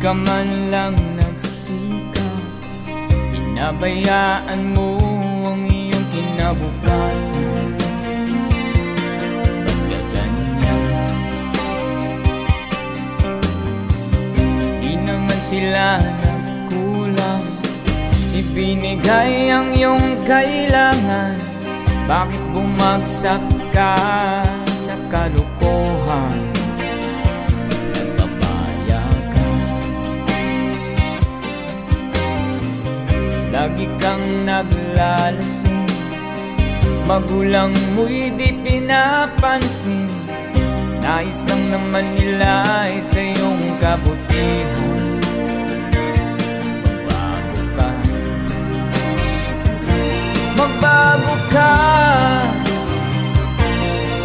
ka man lang nagsikap, pinabayaan mo ang iyong kinabukasan. Pagkaganyan, di naman sila nagkulang, ibinigay ang iyong kailangan. Bakit bumagsak ka sa kalokohan? Lagi kang naglalasing, magulang mo'y di pinapansin. Nais lang naman nila ay sa iyong kabutihan. Magbago ka,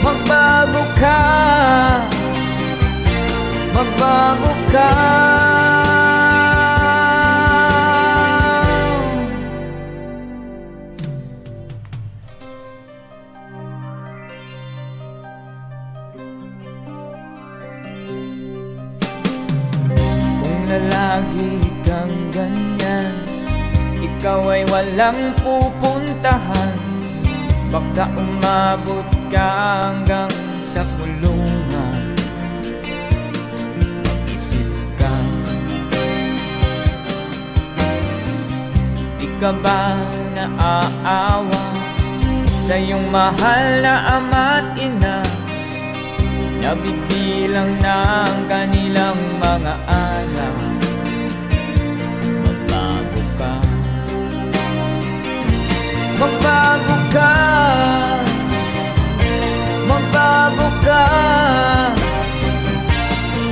magbago ka, magbago ka. Lagi kang ganyan, ikaw ay walang pupuntahan. Baka umabot ka hanggang sa kulungan. Mag-isip ka, di ka ba naaawa sa iyong mahal na ama't ina? Nabibilang na ang kanilang mga araw. Magbago ka, magbago ka, magbago ka,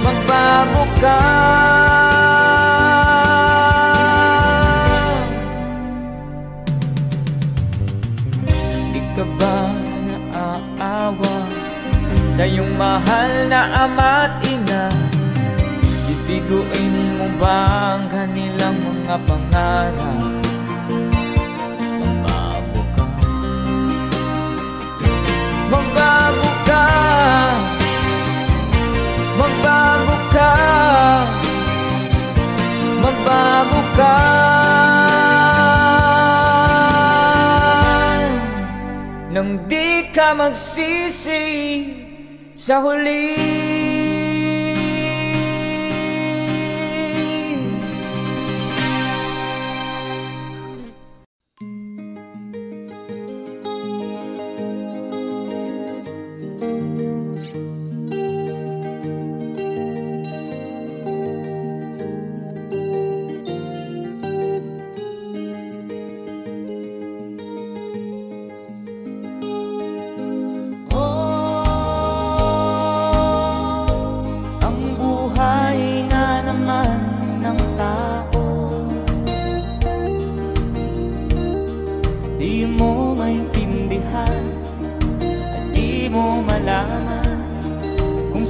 magbago ka. Di ka ba naaawa sa iyong mahal na ama't ina? Bibiguin mo ba ang kanilang mga pangarap? Magbago ka, magbago ka, magbago ka, magbago ka. Nang di ka magsisi sa huli.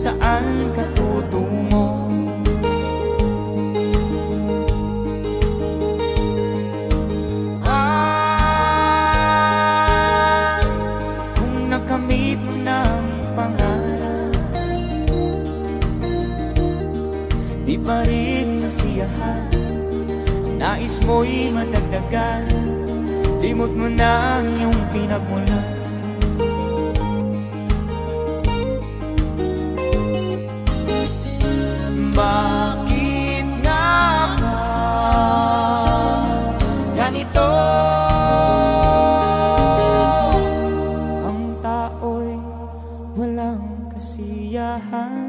Saan ka tutungo? Kung nakamit mo ng pangarap, di pa rin masiyahan. Ang nais mo'y madagdagan, limot mo na ang iyong pinagmulan. Bakit nga ba ganito? Ang tao'y walang kasiyahan.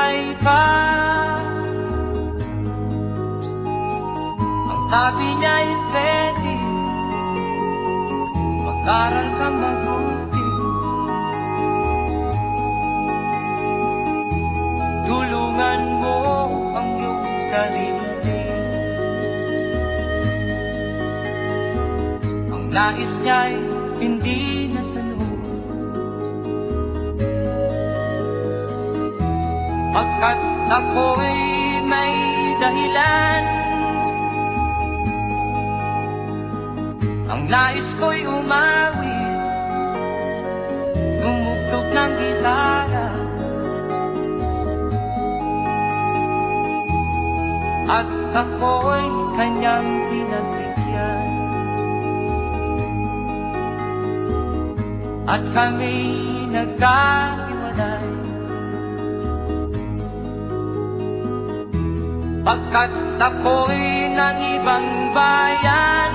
buhay pa. Ang sabi niya ay ready, mag-aral kang mabuti, tulungan mo ang iyong sarili. Ang nais niya'y hindi nasunod, pagkat ako'y may dahilan. Ang nais ko'y umawit, tumugtog ng gitara, at ako'y kanyang pinagbigyan. At kami nagkahiwalay, pagkat ako'y ng ibang bayan.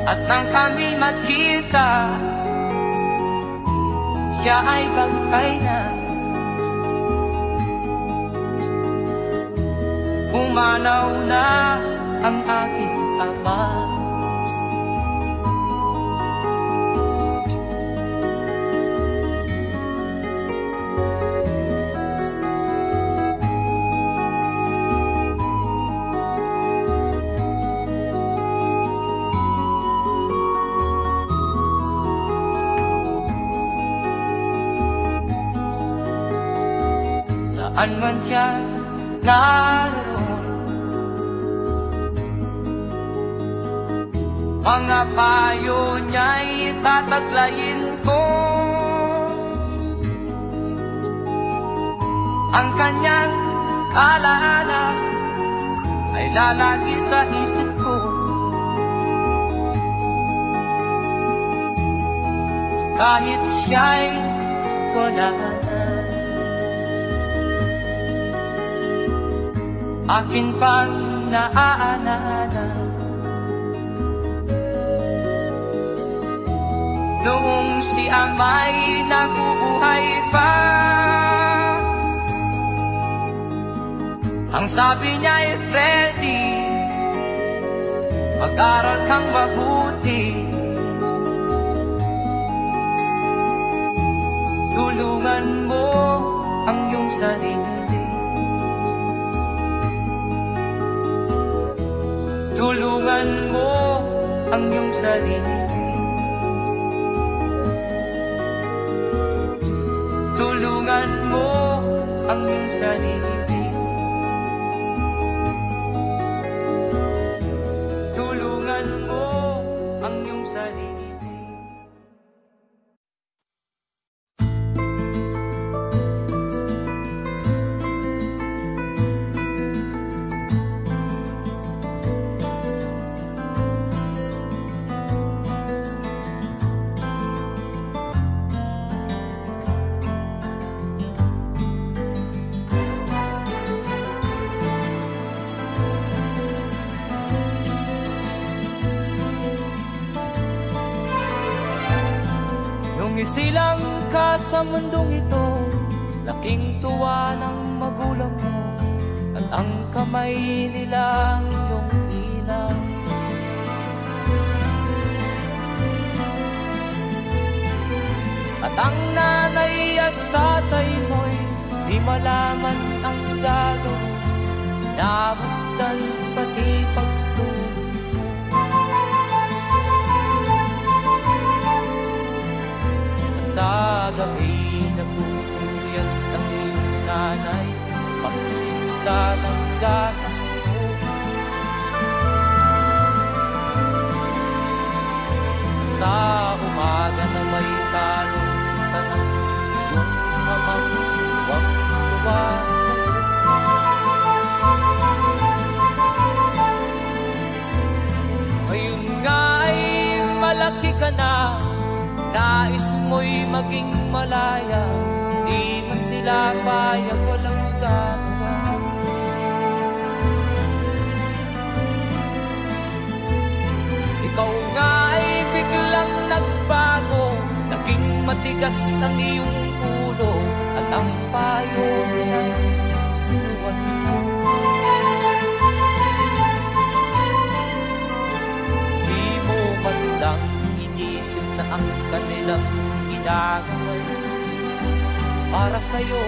At nang kami magkita, siya ay bangkay na. Pumanaw na ang aking ama. Saan man siya naroon, mga payo niya'y tataglayin ko. Ang kanyang alaala ay lalagi sa isip ko. Kahit siya'y wala na, akin pang naaalala noong si ama'y nabubuhay pa. Ang sabi niya ay ready, mag-aral kang mabuti, tulungan mo ang iyong sarili. Tulungan mo ang iyong sarili. Tulungan mo ang iyong sarili. Tulungan mo ang iyong sarili. Isilang ka sa mundong ito, laking tuwa ng magulang mo, at ang kamay nila ang iyong ilang. At ang nanay at tatay mo'y di malaman ang gagawin, nabastan pati pagtulog. Kagabi nagpupuyat ang iyong nanay, pagtinda ng gatas mo. Sa umaga na may talong tanang, iyong amang tuwang-tuwa sa'yo. Ngayon nga ay malaki ka na, nais mo'y maging malaya, di man sila payag, walang gagawa. Ikaw nga ay biglang nagbago, naging Matigas ang iyong ulo at ang payo nila'y sinuwan mo. Di mo man lang inisip na ang kanilang ginagawa'y para sa'yo.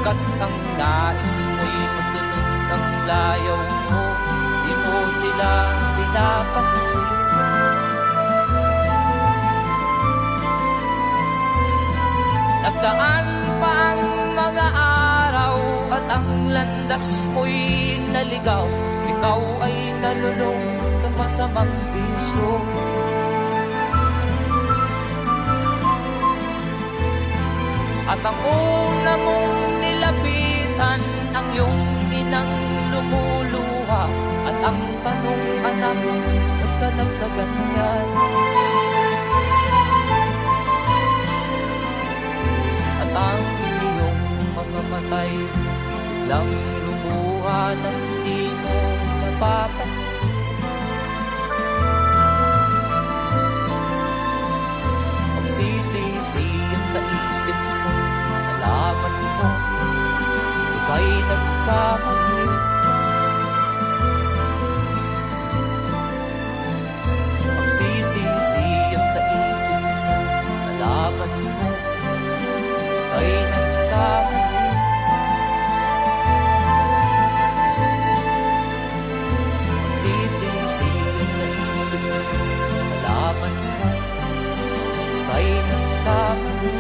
Kat ang nais mo'y masunod ang layaw mo, di mo sila pinapansin. Nagdaan pa ang mga araw at ang landas mo'y naligaw. Ikaw ay nalulong sa masamang bisyo. At ang una mong nilapitan ang iyong inang lumuluha. At ang tanong, anak, nagdadagdagan yan. At ang iyong mga matay biglang lumuha nang di mo napapansin. Magsisisiyan sa isip mo, nalaman mo, ika'y nagkamali. Magsisisiyan sa isip mo, nalaman mo, ika'y nagkamali. Magsisisiyan sa isip mo, nalaman mo, ika'y nagkamali.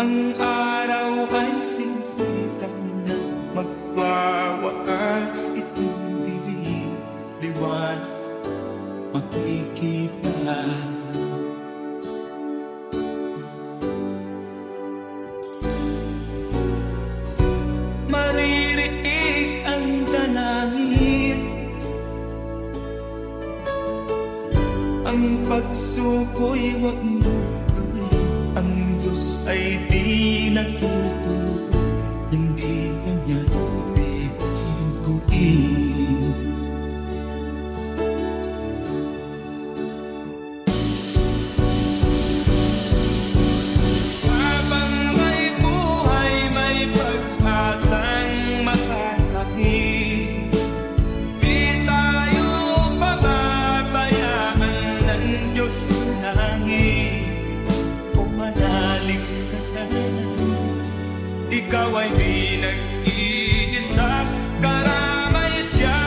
Ang araw ay sinsikat na magwawakas, itong liwanag makikita. Maririig ang dalangin, ang pagsuko'y wag mo. Ang Diyos ay di natututo, hindi Kanya bibiguin. Habang may buhay, may pag-asang makalaki. Di tayo pababayaan ng Diyos sa langit. Manalig ka sana, ikaw ay di nag-iisa, karamay siya.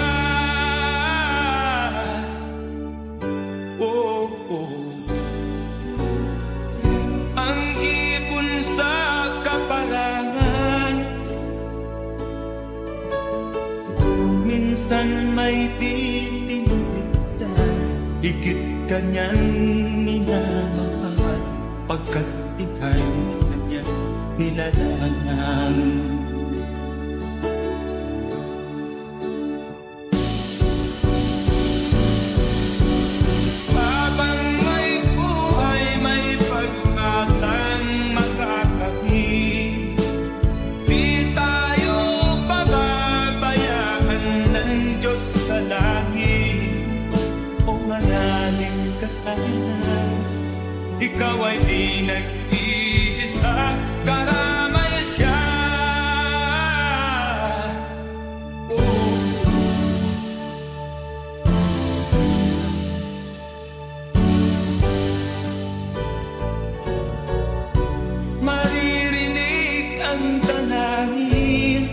Oh, oh. Ang ibon sa kaparangan, minsan may titinulitan, higit kanyang minamahal, pagkat ika'y kanya nilalangan. Habang may buhay, may pag-asang makakakit. Di tayo pababayaan ng Diyos sa langit. O manalig ka sana, ikaw ay di nag-iisa, karamay siya. Oh. Maririnig ang dalangin,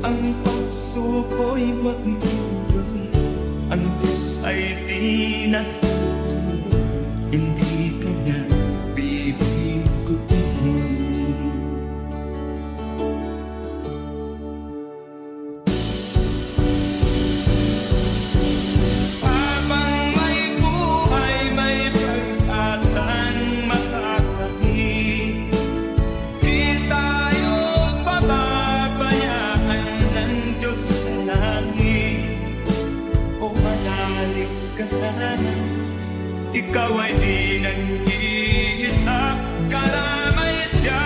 ang pagsuko'y wag mo. Ang Diyos ay di natutuwa, di nag-iisa, kalamay siya.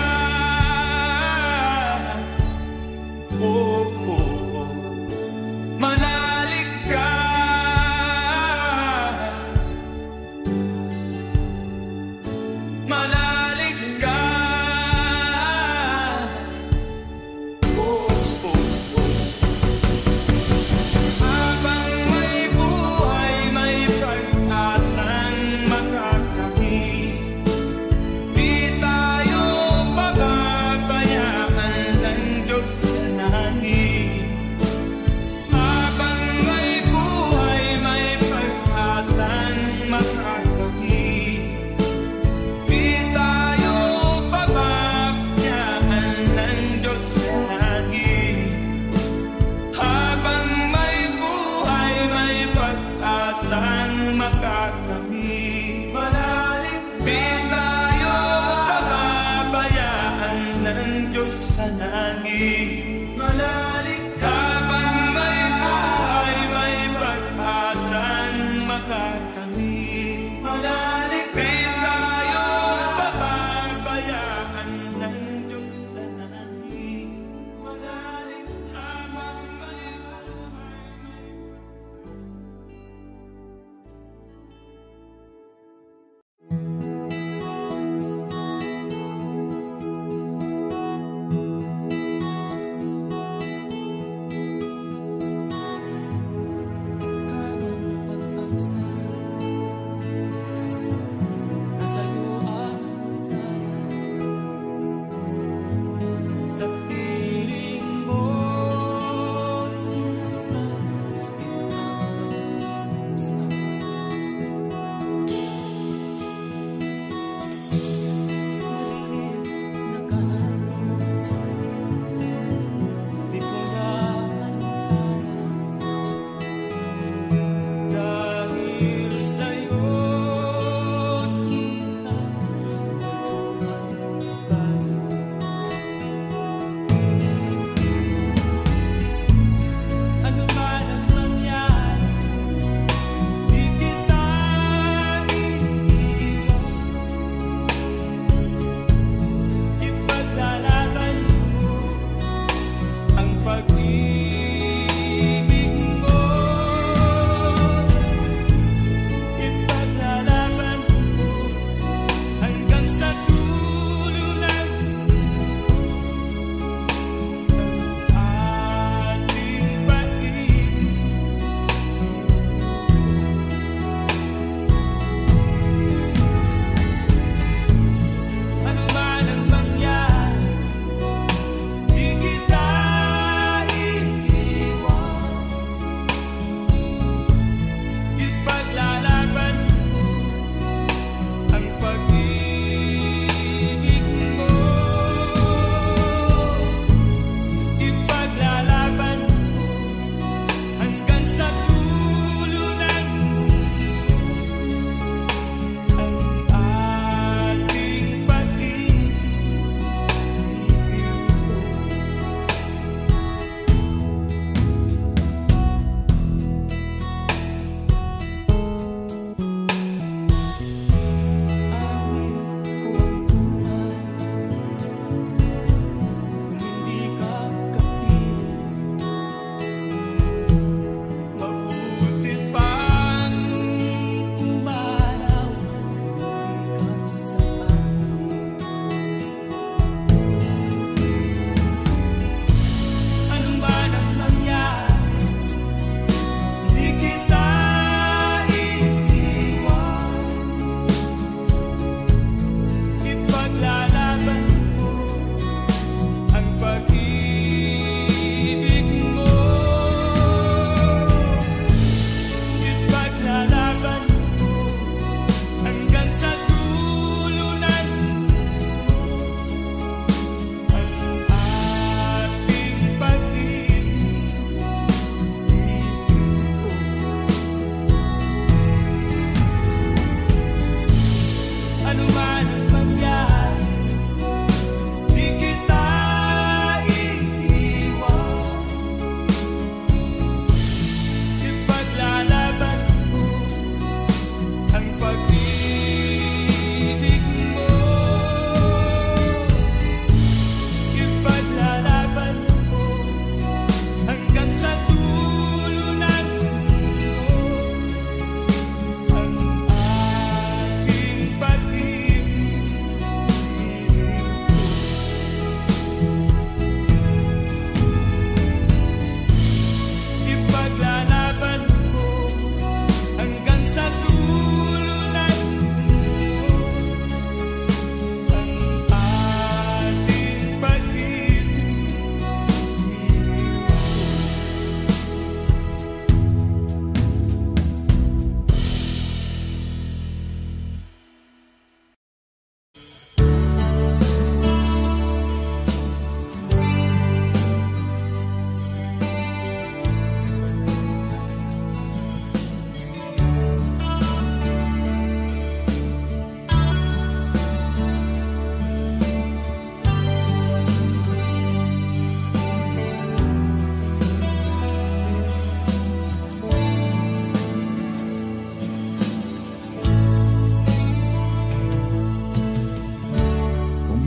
Oh, oh, oh. Manalig ka, manalig ka. Oh, oh, oh. Habang may buhay, may pag-asang makakamit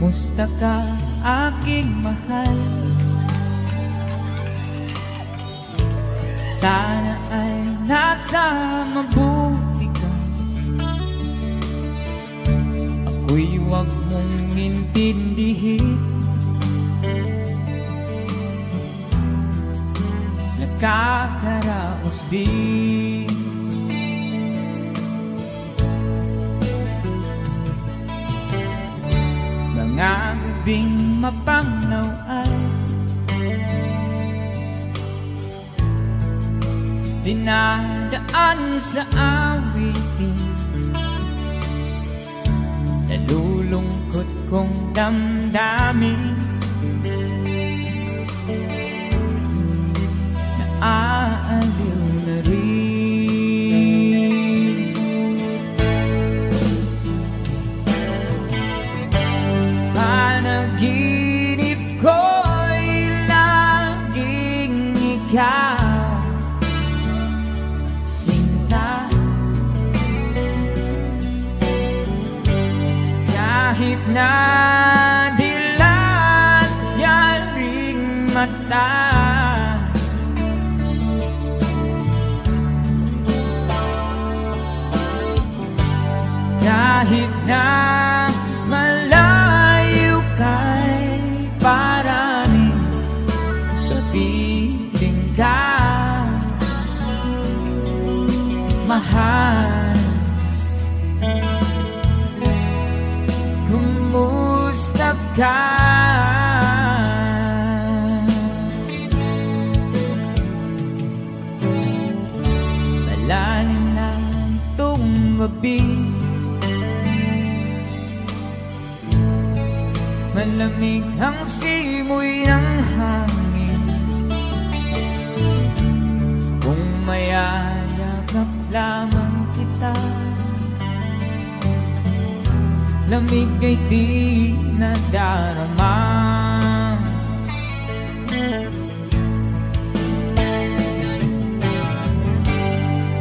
Kumusta ka, aking mahal? Sana ay nasa mabuti ka. Ako'y huwag mong intindihin. Nakakaraos din. Mga gabing mapangnaw ay dinadaan sa awitin. Nalulungkot kong damdamin. Naaaliw na rin. Panaginip ko'y laging ikaw, sinta. Kahit na dilat yaring mata, kahit na malayo ka'y paraning kapiling ka, mahal. Kumusta ka? Malalim na itong gabi, malamig ang simoy ng hangin. Kung mayayakap lamang kita, lamig ay di nadarama.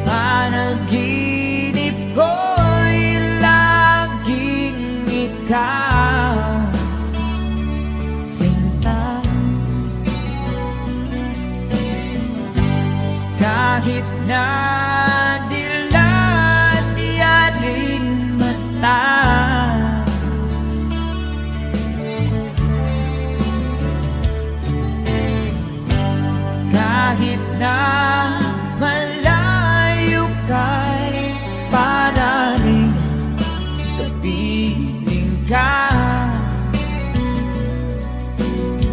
Panaginip ko'y laging ikaw, sinta. Kahit na dilat yaring mata, kahit na malayo ka'y paraning kapiling ka,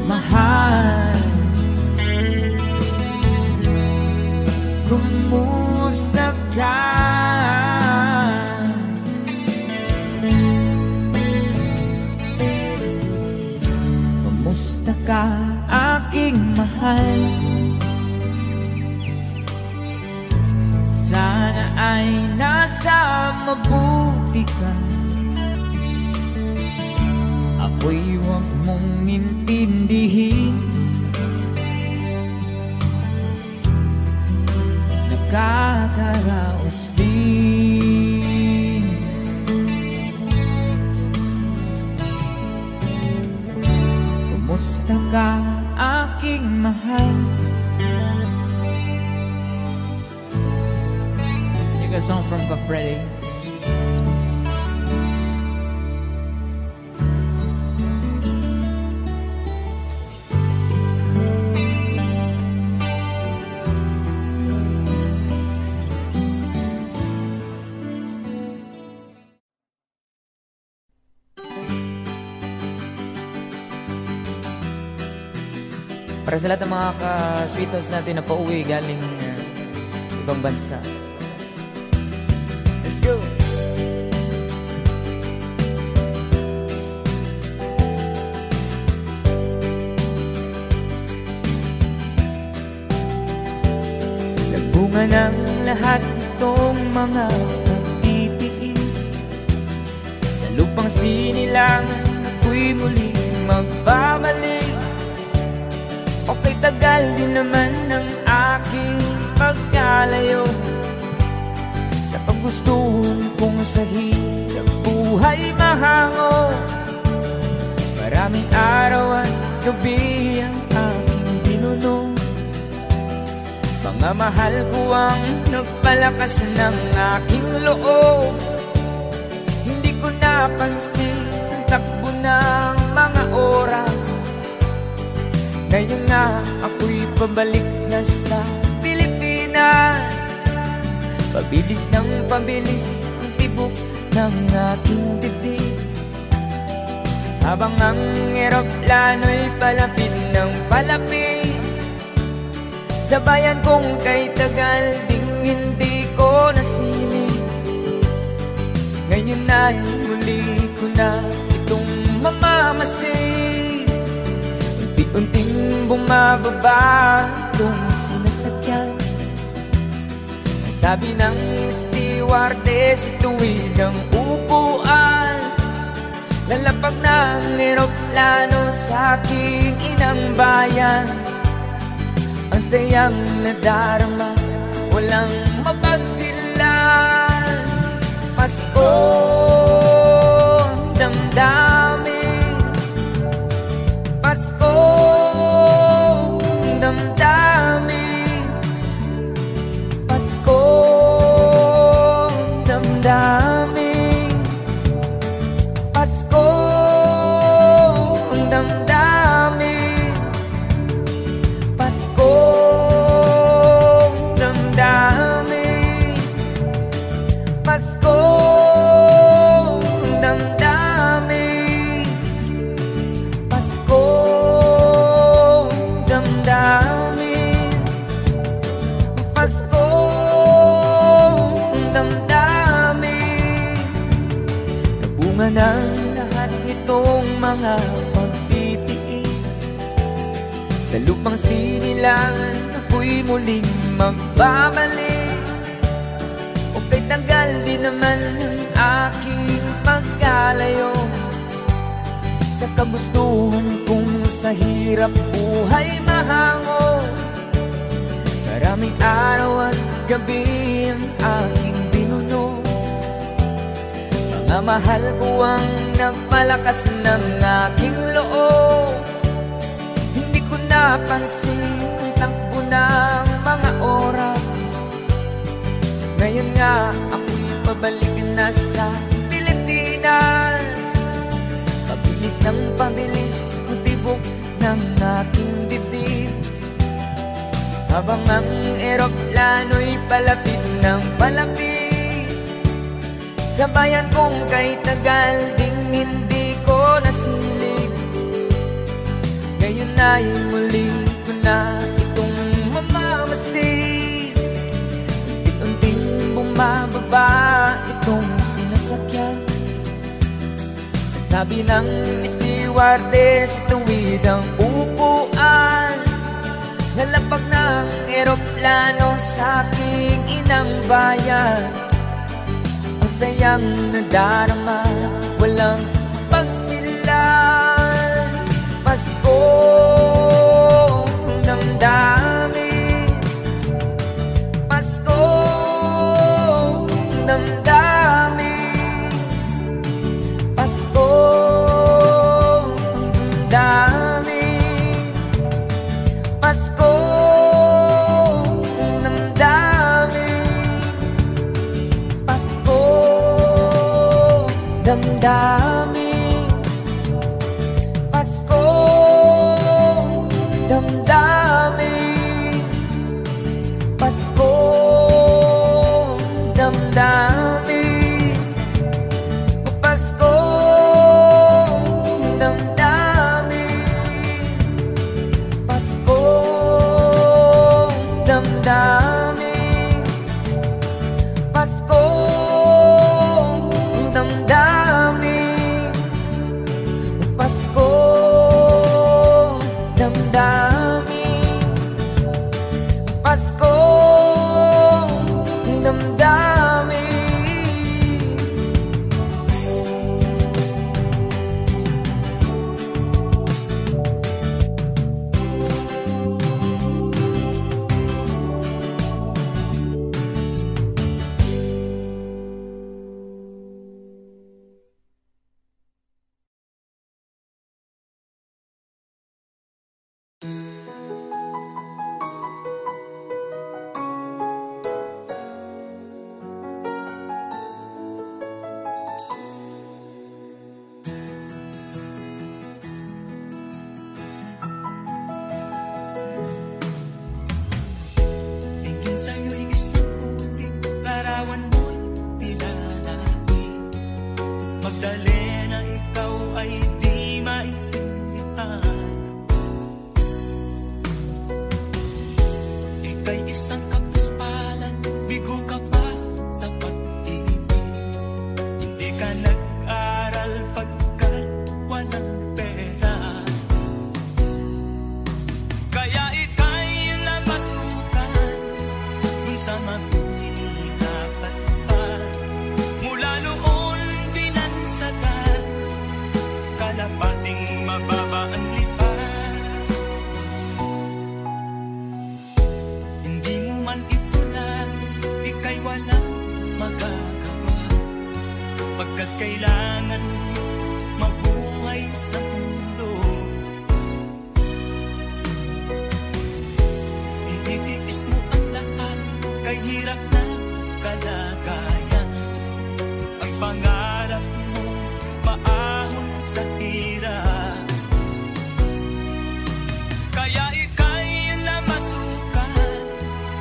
mahal. Kumusta ka? Kumusta ka, aking mahal? Sana ay nasa mabuti ka. Ako'y huwag mong intindihin. Nakakaraos din. Kumusta ka, aking mahal? A song from Freddy. Para sa lahat ng mga ka-sweetos natin na pauwi galing ibang bansa. Let's go! Nagbunga ng lahat itong mga pagtitiis. Sa lupang sinilangan ako'y muling magbabalik. Okay, tagal din naman ng aking pagkalayo sa paggustuhan kong sa hirap buhay mahango. Maraming araw at gabi ang aking binunong. Mga mahal ko ang nagpalakas ng aking loob. Hindi ko napansin ang takbo ng mga oras. Ngayon nga ako'y pabalik na sa Pilipinas. Pabilis ng pabilis ang tibok ng aking dibdib, habang ang eroplano'y palapit ng palapit sa bayan kong kay tagal ding hindi ko nasilip. Ngayon ay muli ko na itong mamamasid. Unti-unting bumababa itong sinasakyan. Sabi ng stewardess, ituwid ang upuan. Lalapag ng eroplano sa aking inang bayan. Ang sayang nadarama, walang mapagsilan. Pasko ang damdamin, Pasko ang damdamin, Pasko ang damdamin, Pasko ang damdamin, Pasko ang damdamin, Pasko ang damdamin, Pasko ang damdamin, Pasko ang damdamin. Nabunga ng lahat nitong mga pagtitiis. Sa lupang sinilangan ako'y muling magbabalik. O kay tagal din naman ang aking pagkalayo sa kagustuhan kong sa hirap buhay mahango. Maraming araw at gabi ang aking binunong. Mga mahal ko ang nagpalakas ng aking loob. Hindi ko napansin ang takbo ng mga oras. Ngayon nga ako'y pabalik na sa Pilipinas. Pabilis ng pabilis ang tibok ng aking dibdib, habang ang eroplano'y palapit ng palapit sa bayan kong kay tagal ding hindi ko nasilip. Ngayon ay muli ko na itong mamamasid. Unti-unting bumababa itong sinasakyan. Sabi ng stewardess, tuwid ang upuan. Lalapag ng eroplano sa aking inang bayan. Ang sayang nadarama, walang pagsilan. Pasko ang damdamin, Pasko ang damdamin, Pasko ang damdamin, Pasko ang damdamin, Pasko damdamin, Pasko damdamin, Pasko damdamin, Pasko damdamin, Pasko damdamin, Pasko damdamin, Tingin sa'yo'y isang puting larawan mo'y nilalaki. Magdalena, ikaw ay di maintindihan. Ika'y isang kapuspalan, bigo ka pa sa pag-ibig. Hindi ka nag-aral pagkat walang pera. Kaya ika'y namasukan dun sa mapininapat pa. Mula noon binansagan, kalapating mababa ang lipan. Hindi mo man ito nais, ika'y walang magagawa, pagkat kailangan mabuhay sa mundo. Tinitiis mo ang lahat, kay hirap na kalagayan. Ang pangarap mo maahon sa hirap. Kaya ika'y namasukan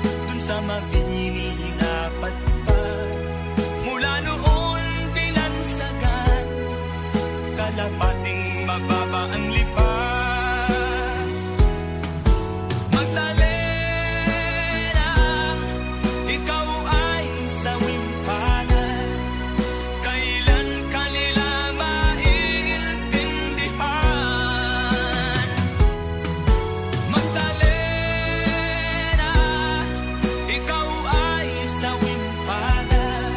dun sa mabininapat pa. Mula noon binansagan, kalapating mababa ang lipan. Magdalena, ikaw ay sawing palad. Kailan kanila maiintindihan? Magdalena, ikaw ay sawing palad.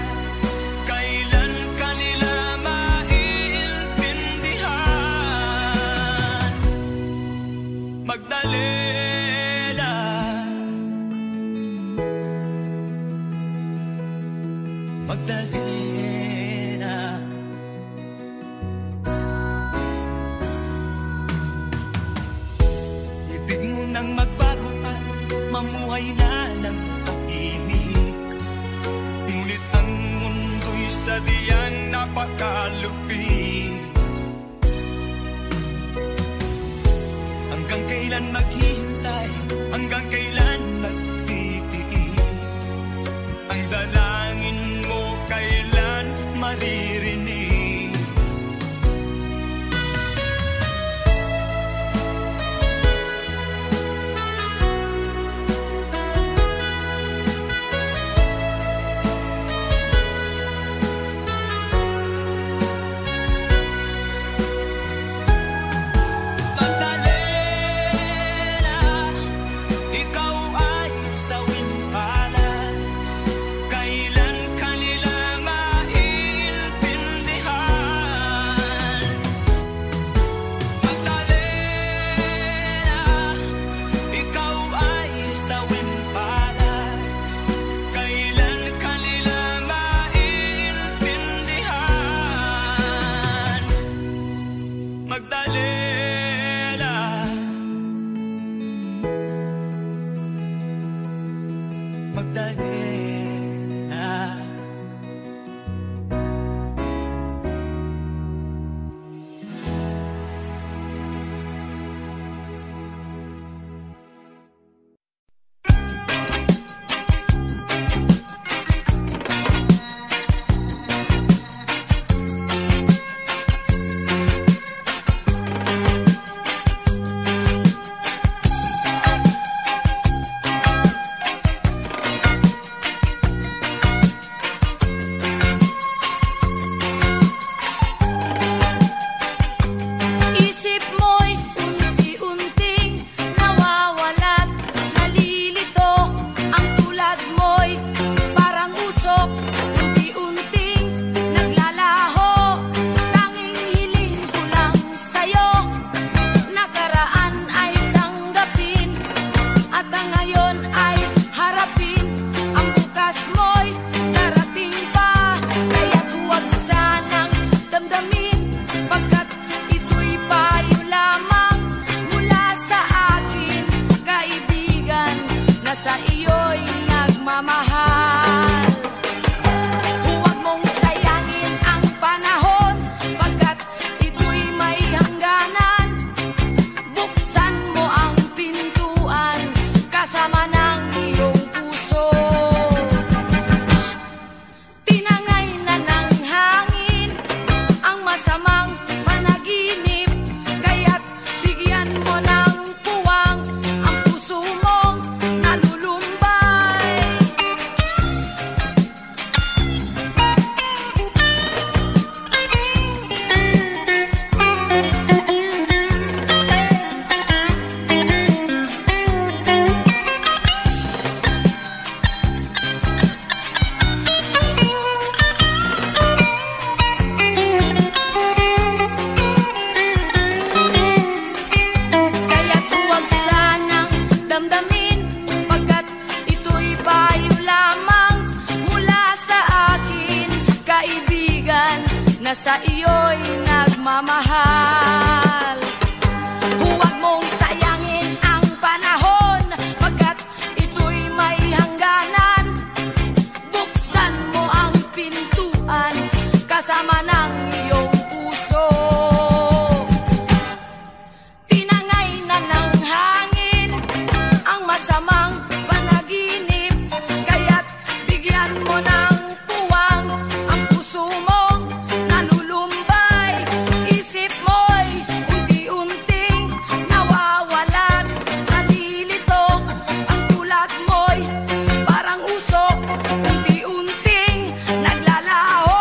Kailan kanila maiintindihan? Magdalena, Magdalena. Ibig mo nang magbago pa, mamuhay na ng tahimik. Ngunit ang mundo'y sadyang napakalupit. Hanggang kailan maghihintay? Hanggang kailan magtitiis? Ang dalangin mo kailan maririnig? Magdalena, sa iyo'y nagmamahal. Huwag mong sayangin ang panahon, pagkat ito'y may hangganan. Buksan mo ang pintuan, kasama ng iyong puso. Tinangay na ng hangin ang masamang panaginip, kaya't bigyan mo ng puwang ang puso mong nalulumbay. Kaya't huwag sanang damdamin, pagkat ito'y payo lamang mula sa akin, kaibigan, na sa iyo'y nagmamahal. Huwag mong sayangin ang panahon, pagkat ito'y may hangganan. Buksan mo ang pintuan, kasama ng iyong puso. Tinangay na ng hangin ang masamang panaginip, kaya't bigyan mo ng puwang ang puso mong nalulumbay. Isip mo'y unti-unting nawawalan, nalilito ang tulad mo'y parang usok, unti-unting naglalaho.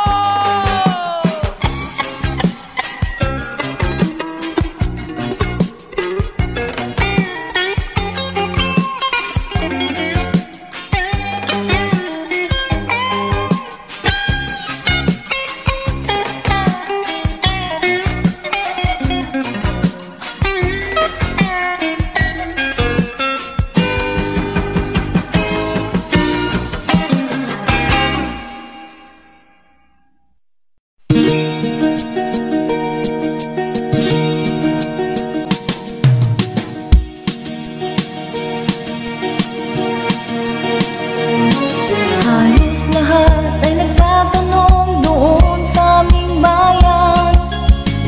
Halos lahat ay nagtatanong doon sa aming bayan,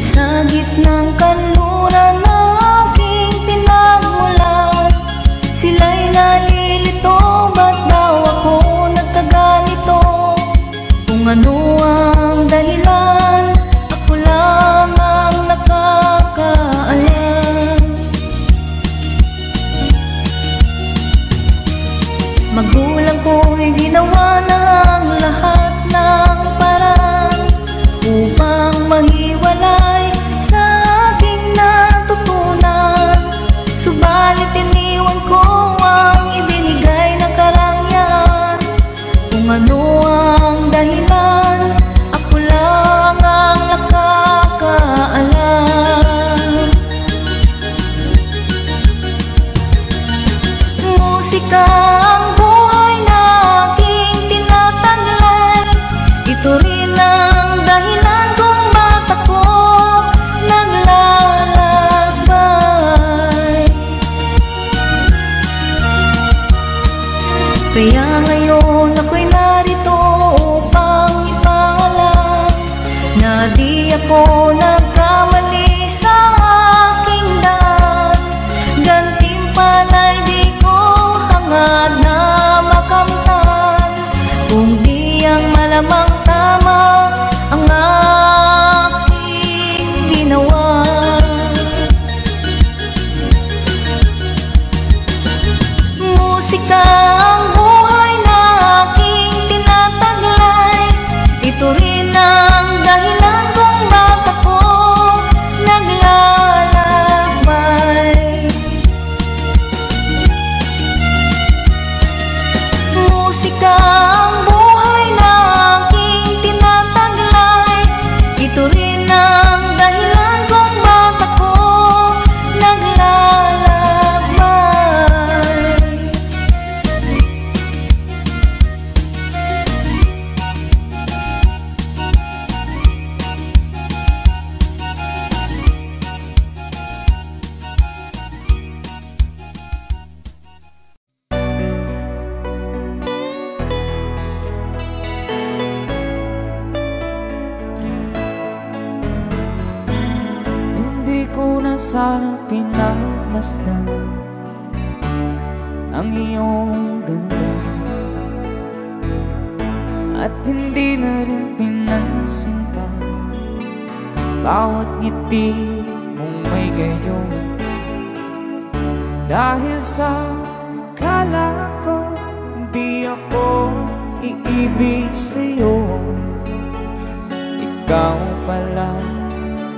sa gitnang kanluran na aking pinagmulan. Sila'y nalilito, ba't daw ako nagkaganito? Kung ano ang dahilan, ako lang ang nakakaalam. Magulang ko'y ginawa na ang lahat ng paraan upang mahiwalay sa aking natutunan. Subalit iniwan ko ang ibinigay na karangyaan. Kung ano ang dahilan, ako lang ang nakakaalam. Musika ang buhay na aking tinataglay. Ito rin ang dahilan kung ba't ako naglalakbay. Kaya ngayon ako'y narito upang ipaalam na di ako nagkamali sa aking daan. Gantimpala'y di ko hangad na makamtan, kung di ang malamang tama ang aking ginawa. Musika ang buhay na aking tinataglay. Ito rin ang dahilan kung ba't ako ko na sana pinagmasdan ang iyong ganda, at hindi na rin pinansin pa bawat ngiti mong may gayon. Dahil sa akala ko hindi ako iibig sa'yo, ikaw pala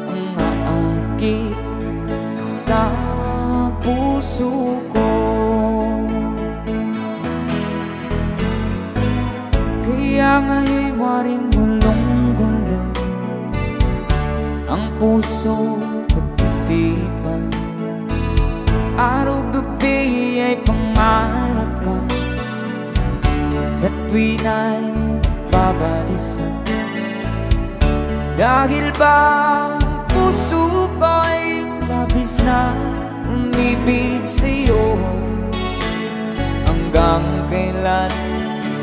ang aakit sa puso ko. Kaya nga'y waring gulong-gulo ang puso at isipan. Araw-gabi ay pangarap ka, at sa tuwin ay babalisan. Dahil ba ang puso ko'y labis na umibig sa'yo, hanggang kailan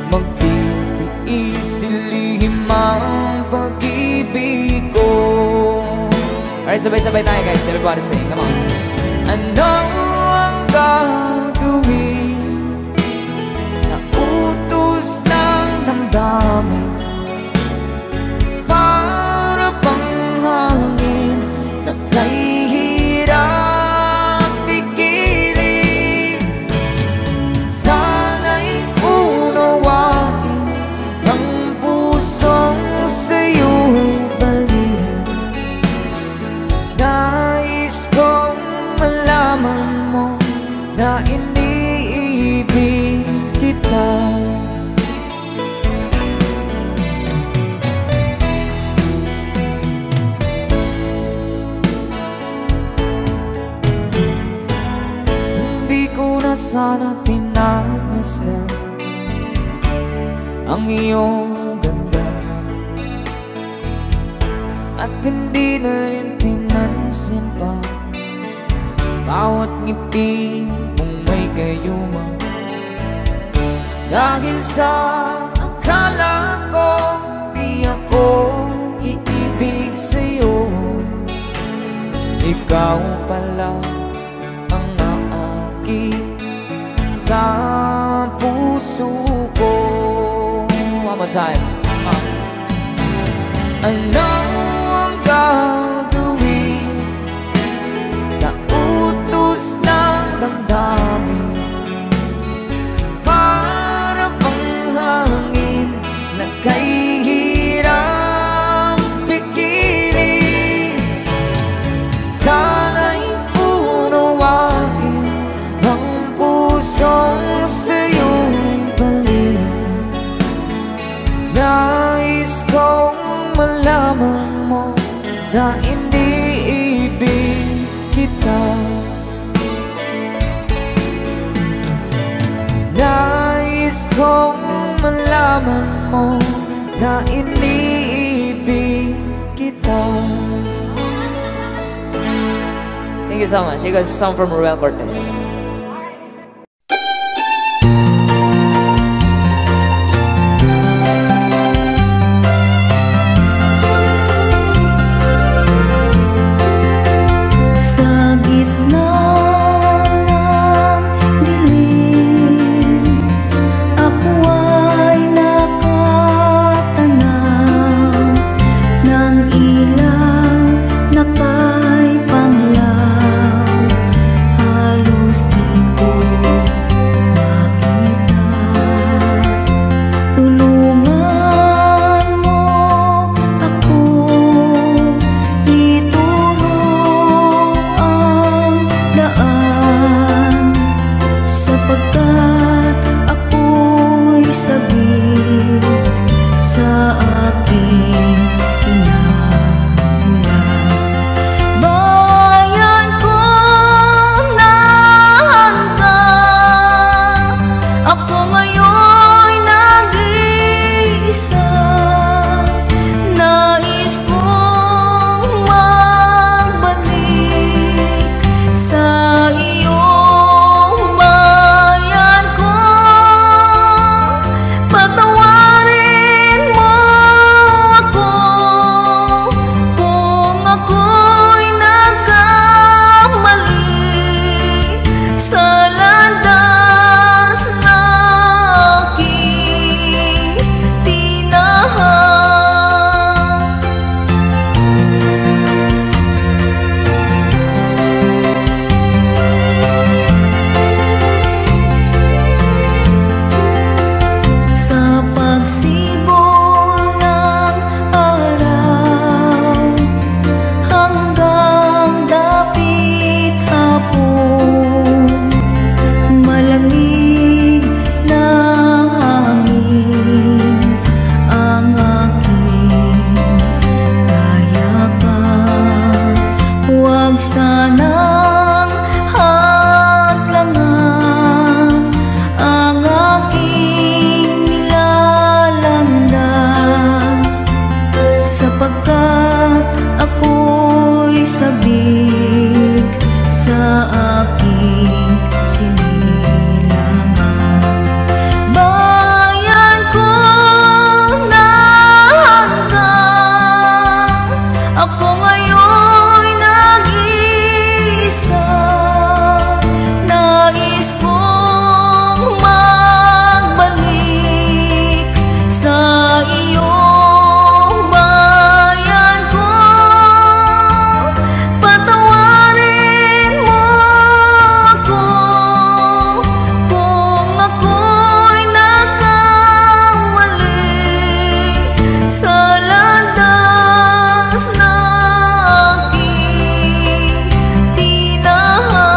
magtitiis ilihim ang pag-ibig ko. Alright, sabay-sabay tayo guys, everybody sing, come on. Ano ang gagawin sa utos ng damdamin? Para bang hangin na kahihirap pigilin. Sana'y unawain ang pusong sa'yo'y balik. Nais kong malaman mo na iniibig kita. Hindi ko na sana pinagmasdan ang iyong ganda, at hindi na rin pinansin pa bawat ngiti mong may gayuma. Dahil sa akala ko di ako iibig sa'yo, ikaw pala ang naakit sa puso ko. One more time. Ano ang gagawin sa utos ng damdamin? Para bang hangin na kahihirap pigilin. Sana'y unawain ang pusong sa'yo'y balik. Nais kong malaman mo na iniibig kita. Nais kong malaman mo na iniibig kita. Thank you so much. You guys, a song from Ruel Cortez. Sa gitna ng dilim, ako ay nakatanaw ng ilaw na kay panglaw. Halos sanang hadlangan ang aking nilalandas, sapagkat ako'y sabik sa aking sinilangan. Bayan kong nahanggang, ako ngayon'y nag-iisa. Nais kong magbalik sa iyong bayan ko. Patawarin mo ako kung ako'y nakamali sa landas na aking tinahan.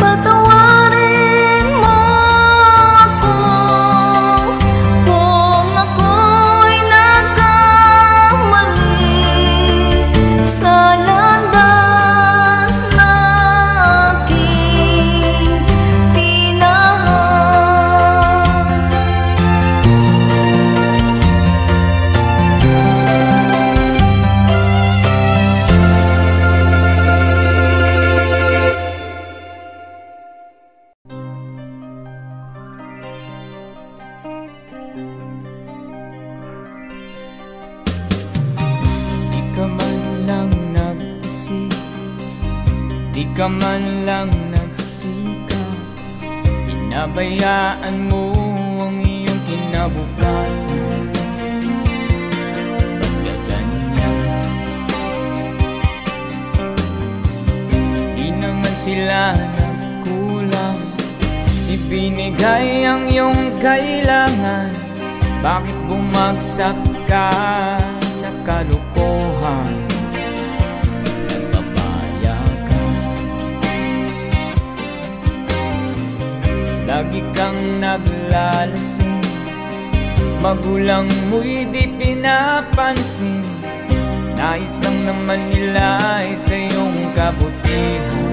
Patawarin mo ako kung ako'y nagkamali sa landas na aking tinahan. Di ka man lang nag-isip, di ka man lang nagsika, pinabayaan mo ang iyong kinabukasan. Pagkaganyan, di naman sila nagkulang, ibinigay ang iyong kailangan. Bakit bumagsak ka sa kalukuhan? Nagpapaya ka, lagi kang naglalasing, magulang mo'y di pinapansin. Nais lang naman nila ay sa iyong kabutihan.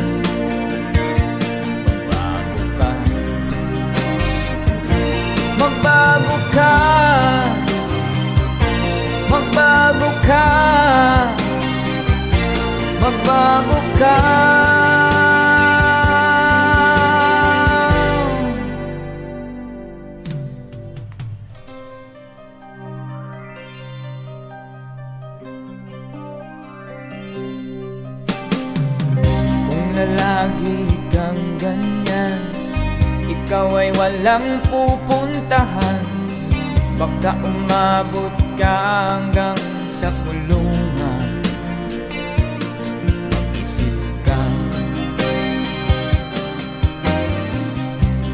Magbago ka, magbago ka, magbago ka. Kung nalagi kang ganyan, ikaw ay walang pupuntahan. Baka umabot ka hanggang sa kulungan. Mag-isip ka,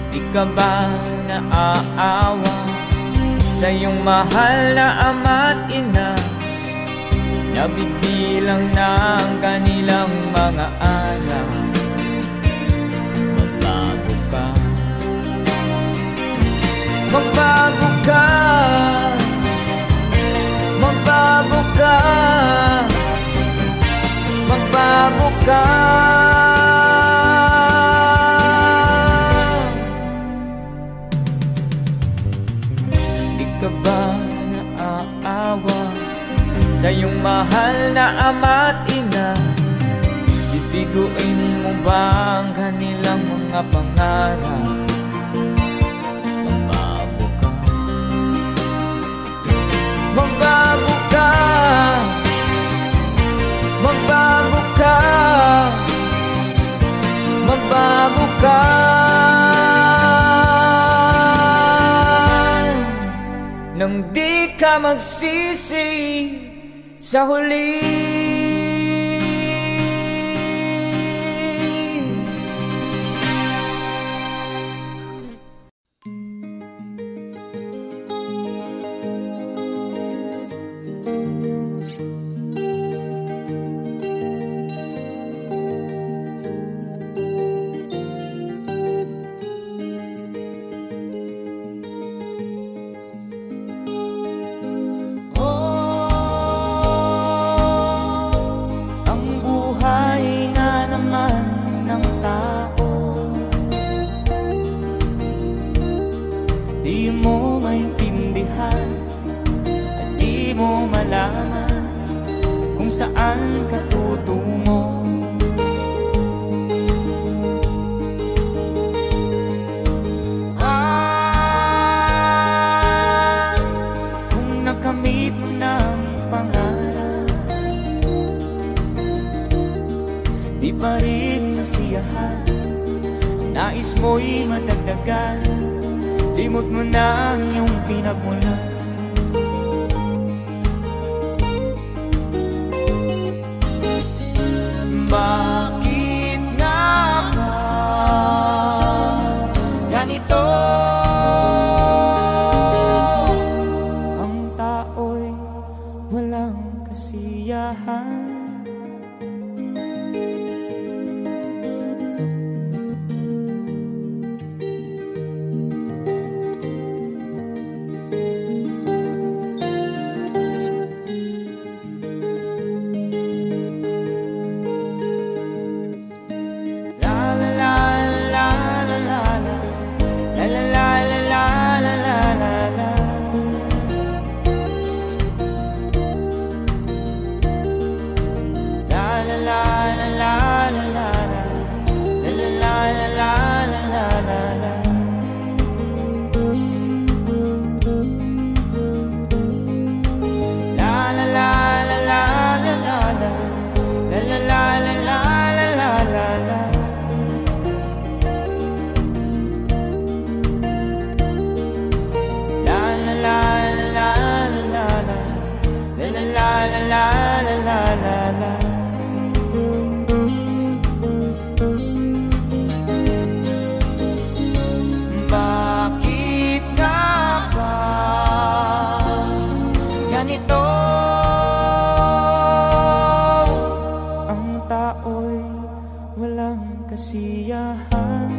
di ka ba naaawa sa iyong mahal na ama't ina? Nabibilang na ang kanilang mga anak. Magbago ka, magbago ka, magbago ka, magbago ka. Di ka ba naaawa sa iyong mahal na ama't ina? Bibiguin mo ba ang kanilang mga pangarap? Magbago ka, magbago ka, magbago ka, magbago ka. Nang di ka magsisi sa huli. saan ka tutungo? Kung nakamit mo ng pangarap, di pa rin masiyahan, nais mo'y madagdagan, limot mo na ang iyong pinagmulan. Bakit nga ba ganito? Ang tao'y walang kasiyahan. Bakit nga ba ganito? Ang tao'y walang kasiyahan.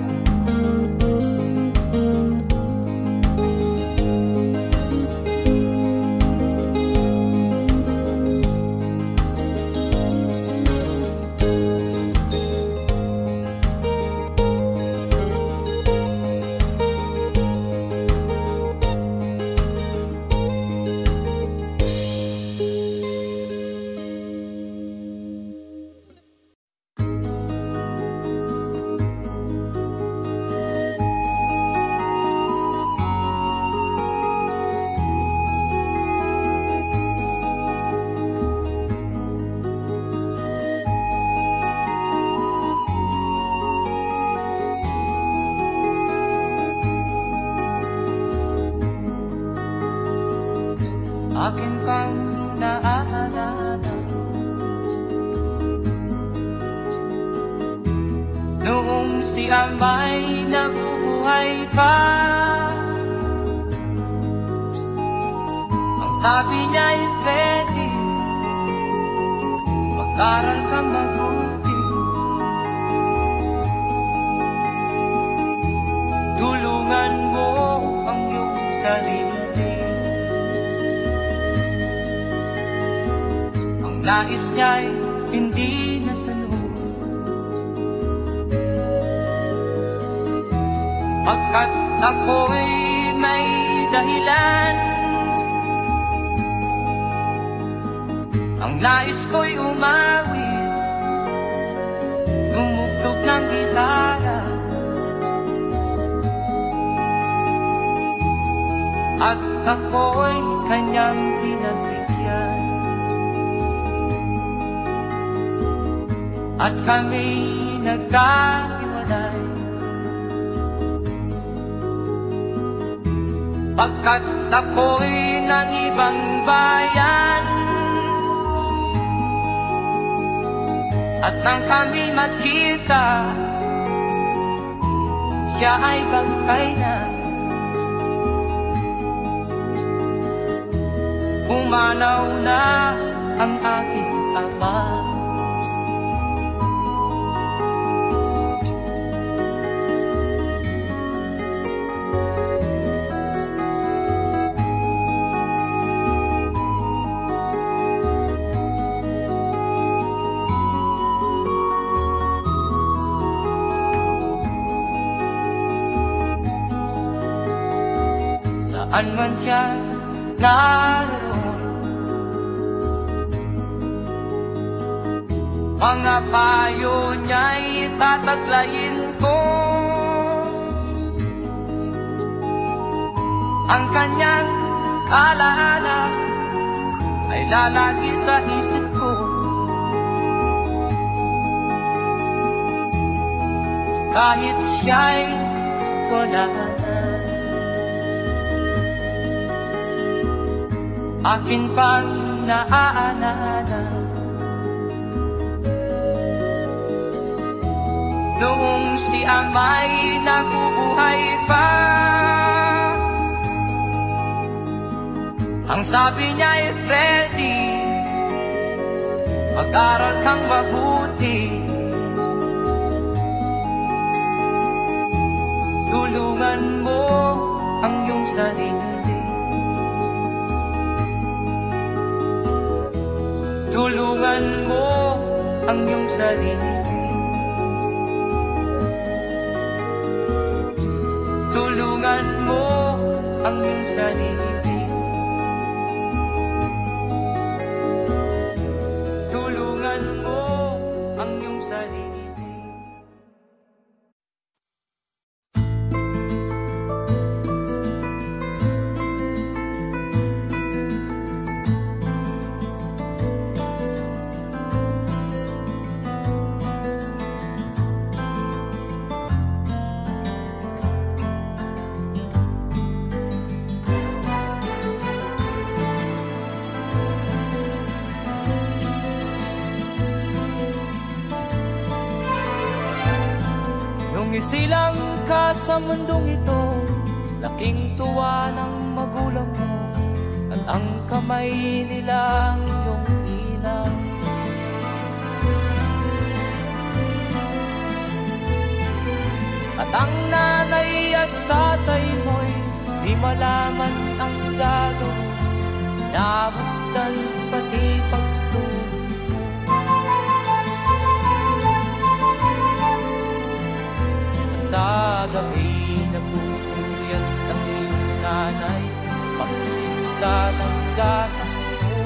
Akin pang naaalala noong si Amay nabubuhay pa. Ang sabi niya'y pwede mag-aral kang mabuti, tulungan mo ang iyong sarili. Nais niya'y hindi nasunod, pagkat ako'y may dahilan. Ang nais ko'y umawit, tumugtog ng gitara, at ako'y kanyang pinagbigyan. At kami nagkahiwalay, pagkat ako'y ng ibang bayan. At nang kami magkita, siya ay bangkay na. Pumanaw na ang aking ama. Saan man siya naroon, Mga payo niya'y tataglayin ko. Ang kanyang alaala ay lalagi sa isip ko. Kahit siya'y wala na, akin pang naaalala noong si Ama'y nabubuhay pa. Ang sabi niya'y Freddy, mag-aral kang mabuti, tulungan mo ang iyong sarili, tulungan mo ang iyong sarili, tulungan mo ang iyong sarili, tulungan mo ang iyong sarili. Isilang ka sa mundong ito, laking tuwa ng magulang mo, at ang kamay nila ang iyong inang. At ang nanay at tatay mo'y di malaman ang gagawin, namasdan pati pagtulog. Gabi nagpupuyat ang iyong nanay, pagtinda ng gatas mo.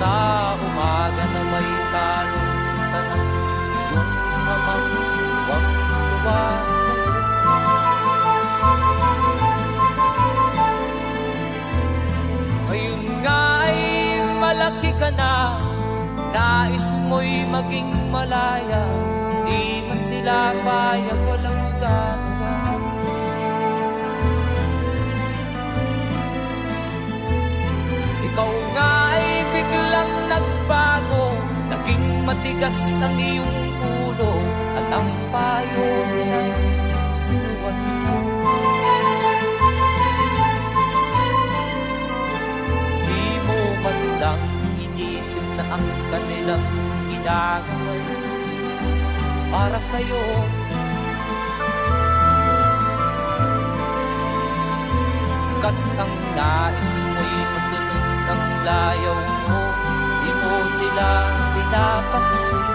Sa umaga na may talong tanong, iyong amang tuwang-tuwa sa'yo. Ngayon nga ay malaki ka na, nais mo'y maging malaya, di man sila payag, walang gagawa. Ikaw nga ay biglang nagbago, naging matigas ang iyong ulo, at ang payo niya'y sinuwan mo. Di mo man lang inisip na ang kanilang ginagaway para sa'yo. Kat ang nais mo'y masunod ang layaw mo, di mo sila pinapansin.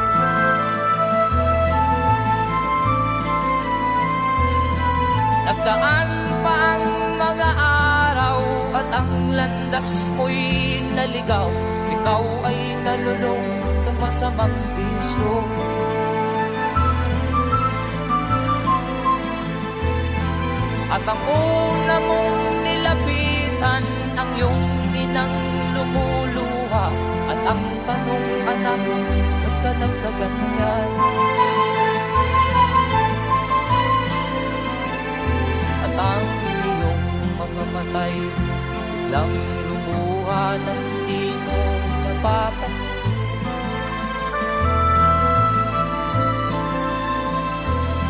Nagdaan pa ang mga araw at ang landas mo'y naligaw, ikaw ay nalulong sa masamang bisyo. At ang una mong nilapitan, ang iyong inang lumuluha, at ang tanong, anak, ba't ka nagkaganyan? At ang iyong mga matay biglang lumuha ng di mo napapansin.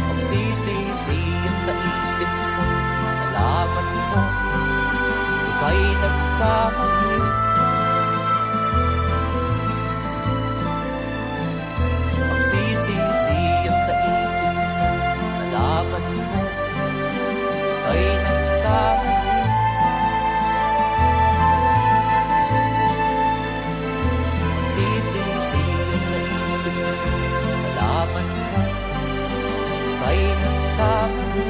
Pagsisisiyan sa isip mo, nalaman mo, ika'y nagkamali. Pagsisisiyan sa isip mo, nalaman mo, ika'y nagkamali. Pagsisisiyan sa isip mo, nalaman mo, ika'y nagkamali.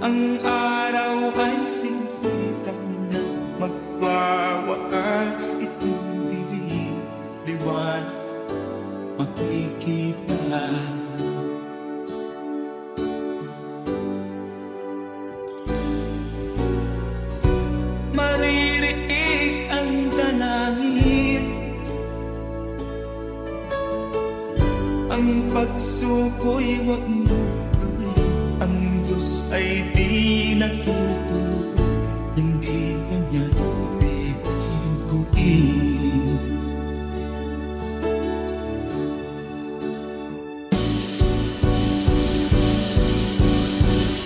Ang araw ay sinsikat na magwawakas, itong dilim, liwanag makikita. Maririnig ang dalangin, ang pagsuko'y wag mo gawin. Ang Diyos ay di natututo, hindi kanya bibiguin.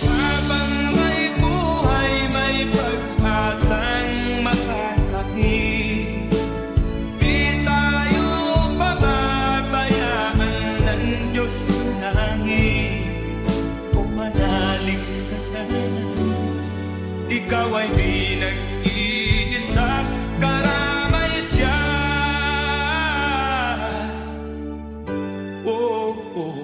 Habang may buhay, may pag-asang makakakit. Di tayo pababayaan ng Diyos sa langit. O manalig ka sana, ikaw ay di nag-iisa, karamay siya. Oh, oh.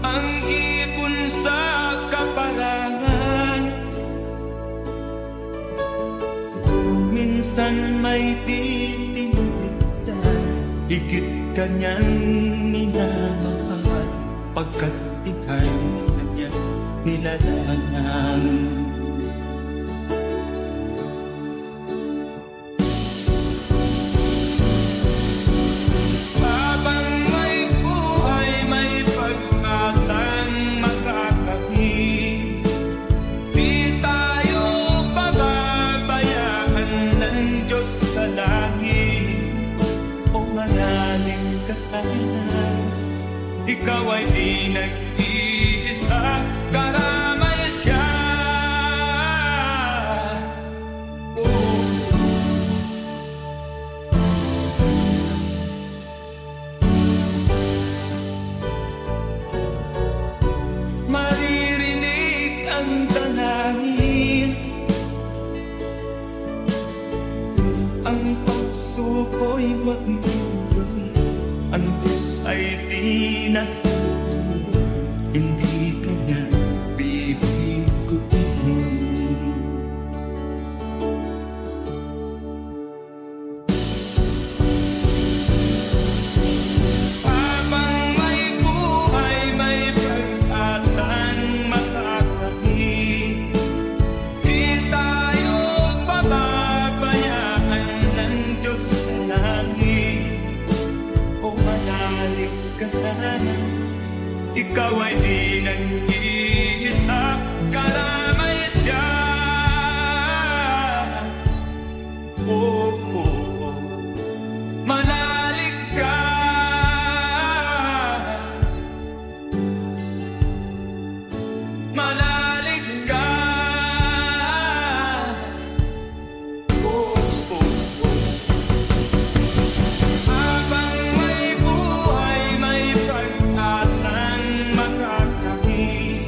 Ang ibon sa kaparangan, minsan may titinulitan, higit kanyang minamahal, pagkat ika'y kanyang nilalangan. Habang may buhay, may pag-asang makakakit. Di tayo pababayaan ng Diyos sa langit. O manalig ka sana, ikaw ay di nag-iisa, karamay siya. Oh. Maririnig ang dalangin, ang pagsuko'y wag mo gawin. Ang Diyos ay di natututo, hindi kanya bibiguin. Habang may buhay, may pag-asang makakakit. Di tayo pababayaan ng Diyos sa langit. O manalig ka sana, ikaw ay di nag-iisa, karamay siya. Oh, oh, oh. Manalig ka, manalig ka. Oh, oh, oh. Habang may buhay, may pag-asang makakakit.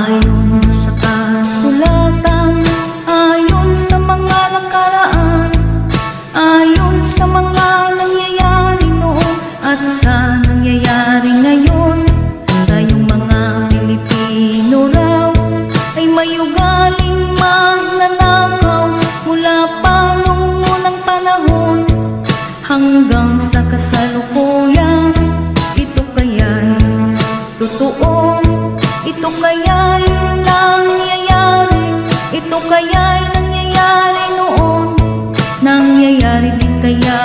Ayon sa kasulatan, ayon sa mga nakaraan, ayon sa mga nangyayari noon at sa nangyayari ngayon, tayong mga Pilipino raw ay may ugaling magnanakaw mula pa nung unang panahon hanggang sa kasalukuyan. Ito kaya'y totoo, ito kaya'y nangyayari, ito kaya'y nangyayari noon, nangyayari din kaya